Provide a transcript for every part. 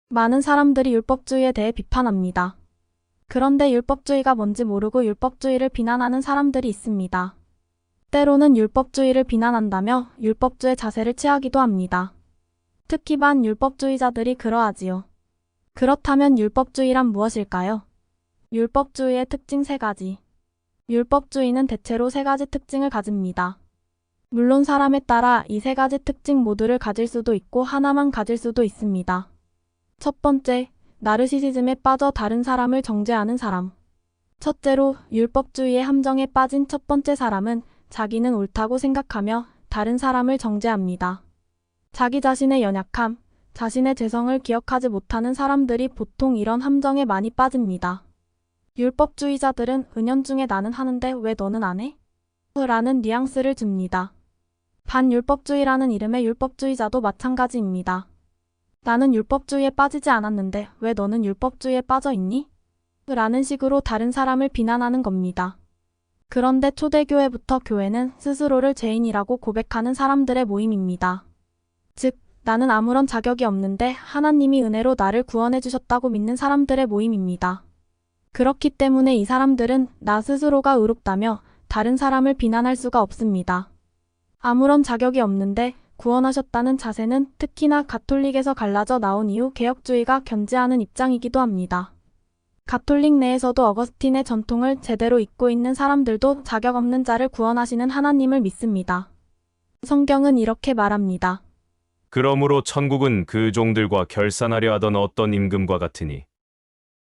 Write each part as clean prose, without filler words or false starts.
많은 사람들이 율법주의에 대해 비판합니다. 그런데 율법주의가 뭔지 모르고 율법주의를 비난하는 사람들이 있습니다. 때로는 율법주의를 비난한다며 율법주의 자세를 취하기도 합니다. 특히 반율법주의자들이 그러하지요. 그렇다면 율법주의란 무엇일까요? 율법주의의 특징 3가지. 율법주의는 대체로 3가지 특징을 가집니다. 물론 사람에 따라 이 3가지 특징 모두를 가질 수도 있고 하나만 가질 수도 있습니다. 첫 번째, 나르시시즘에 빠져 다른 사람을 정죄하는 사람. 첫째로 율법주의의 함정에 빠진 첫 번째 사람은 자기는 옳다고 생각하며 다른 사람을 정죄합니다. 자기 자신의 연약함, 자신의 죄성을 기억하지 못하는 사람들이 보통 이런 함정에 많이 빠집니다. 율법주의자들은 은연중에 나는 하는데 왜 너는 안 해? 라는 뉘앙스를 줍니다. 반율법주의라는 이름의 율법주의자도 마찬가지입니다. 나는 율법주의에 빠지지 않았는데 왜 너는 율법주의에 빠져 있니? 라는 식으로 다른 사람을 비난하는 겁니다. 그런데 초대교회부터 교회는 스스로를 죄인이라고 고백하는 사람들의 모임입니다. 즉, 나는 아무런 자격이 없는데 하나님이 은혜로 나를 구원해 주셨다고 믿는 사람들의 모임입니다. 그렇기 때문에 이 사람들은 나 스스로가 의롭다며 다른 사람을 비난할 수가 없습니다. 아무런 자격이 없는데 구원하셨다는 자세는 특히나 가톨릭에서 갈라져 나온 이후 개혁주의가 견지하는 입장이기도 합니다. 가톨릭 내에서도 어거스틴의 전통을 제대로 잇고 있는 사람들도 자격 없는 자를 구원하시는 하나님을 믿습니다. 성경은 이렇게 말합니다. 그러므로 천국은 그 종들과 결산하려 하던 어떤 임금과 같으니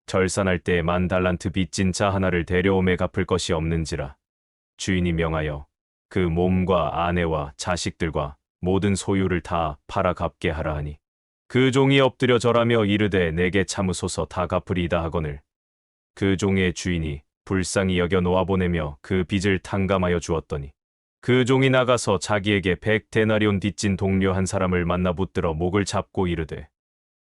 결산할 때에 10,000달란트 빚진 자 하나를 데려오매 갚을 것이 없는지라. 주인이 명하여 그 몸과 아내와 자식들과 모든 소유를 다 팔아 갚게 하라 하니 그 종이 엎드려 절하며 이르되 내게 참으소서 다 갚으리이다 하거늘 그 종의 주인이 불쌍히 여겨 놓아보내며 그 빚을 탕감하여 주었더니 그 종이 나가서 자기에게 100데나리온 빚진 동료 한 사람을 만나 붙들어 목을 잡고 이르되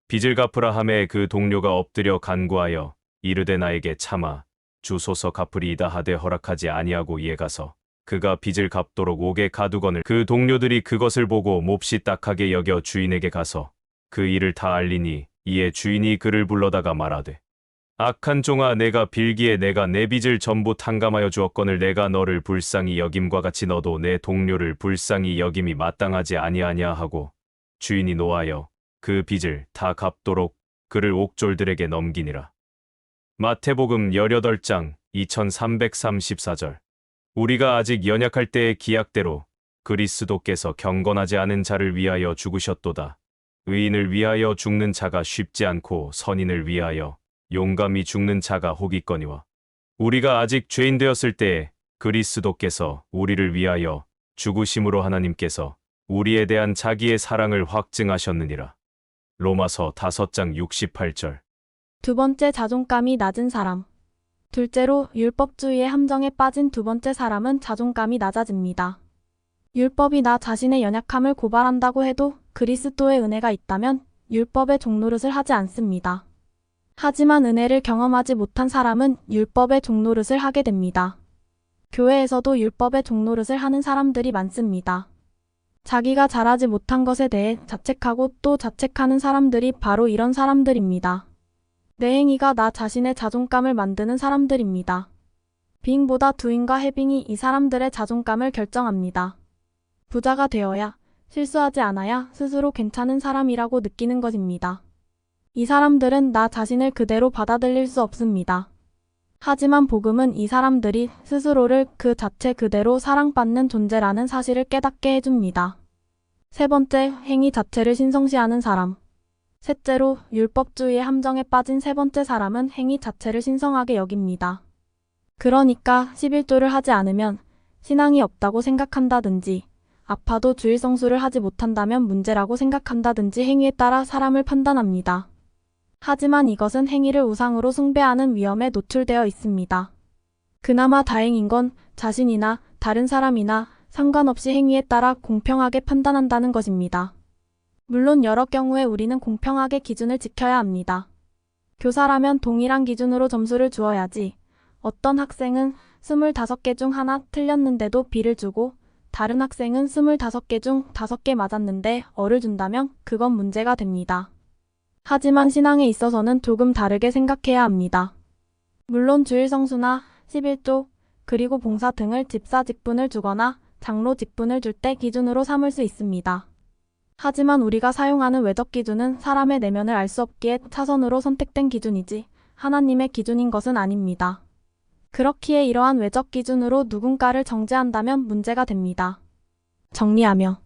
빚을 갚으라 하매 그 동료가 엎드려 간구하여 이르되 나에게 참아 주소서 갚으리이다 하되 허락하지 아니하고 이에 가서 그가 빚을 갚도록 옥에 가두거늘 그 동료들이 그것을 보고 몹시 딱하게 여겨 주인에게 가서 그 일을 다 알리니 이에 주인이 그를 불러다가 말하되 악한 종아 내가 빌기에 내가 내 빚을 전부 탕감하여 주었거늘 내가 너를 불쌍히 여김과 같이 너도 내 동료를 불쌍히 여김이 마땅하지 아니하냐 하고 주인이 노하여 그 빚을 다 갚도록 그를 옥졸들에게 넘기니라. 마태복음 18장 2334절. 우리가 아직 연약할 때의 기약대로 그리스도께서 경건하지 않은 자를 위하여 죽으셨도다. 의인을 위하여 죽는 자가 쉽지 않고 선인을 위하여 용감히 죽는 자가 혹 있거니와 우리가 아직 죄인 되었을 때에 그리스도께서 우리를 위하여 죽으심으로 하나님께서 우리에 대한 자기의 사랑을 확증하셨느니라. 로마서 5장 68절. 두 번째, 자존감이 낮은 사람. 둘째로 율법주의의 함정에 빠진 두 번째 사람은 자존감이 낮아집니다. 율법이 나 자신의 연약함을 고발한다고 해도 그리스도의 은혜가 있다면 율법의 종노릇을 하지 않습니다. 하지만 은혜를 경험하지 못한 사람은 율법의 종노릇을 하게 됩니다. 교회에서도 율법의 종노릇을 하는 사람들이 많습니다. 자기가 잘하지 못한 것에 대해 자책하고 또 자책하는 사람들이 바로 이런 사람들입니다. 내 행위가 나 자신의 자존감을 만드는 사람들입니다. 빙보다 두인과 해빙이 이 사람들의 자존감을 결정합니다. 부자가 되어야, 실수하지 않아야 스스로 괜찮은 사람이라고 느끼는 것입니다. 이 사람들은 나 자신을 그대로 받아들일 수 없습니다. 하지만 복음은 이 사람들이 스스로를 그 자체 그대로 사랑받는 존재라는 사실을 깨닫게 해줍니다. 세 번째, 행위 자체를 신성시하는 사람. 셋째로 율법주의의 함정에 빠진 세 번째 사람은 행위 자체를 신성하게 여깁니다. 그러니까 11조를 하지 않으면 신앙이 없다고 생각한다든지 아파도 주일 성수를 하지 못한다면 문제라고 생각한다든지 행위에 따라 사람을 판단합니다. 하지만 이것은 행위를 우상으로 숭배하는 위험에 노출되어 있습니다. 그나마 다행인 건 자신이나 다른 사람이나 상관없이 행위에 따라 공평하게 판단한다는 것입니다. 물론 여러 경우에 우리는 공평하게 기준을 지켜야 합니다. 교사라면 동일한 기준으로 점수를 주어야지. 어떤 학생은 25개 중 하나 틀렸는데도 B를 주고 다른 학생은 25개 중 5개 맞았는데 어를 준다면 그건 문제가 됩니다. 하지만 신앙에 있어서는 조금 다르게 생각해야 합니다. 물론 주일 성수나 11조, 그리고 봉사 등을 집사 직분을 주거나 장로 직분을 줄 때 기준으로 삼을 수 있습니다. 하지만 우리가 사용하는 외적 기준은 사람의 내면을 알 수 없기에 차선으로 선택된 기준이지 하나님의 기준인 것은 아닙니다. 그렇기에 이러한 외적 기준으로 누군가를 정죄한다면 문제가 됩니다. 정리하며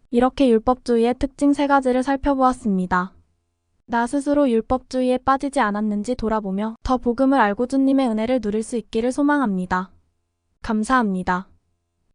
이렇게 율법주의의 특징 3가지를 살펴보았습니다. 나 스스로 율법주의에 빠지지 않았는지 돌아보며 더 복음을 알고 주님의 은혜를 누릴 수 있기를 소망합니다. 감사합니다.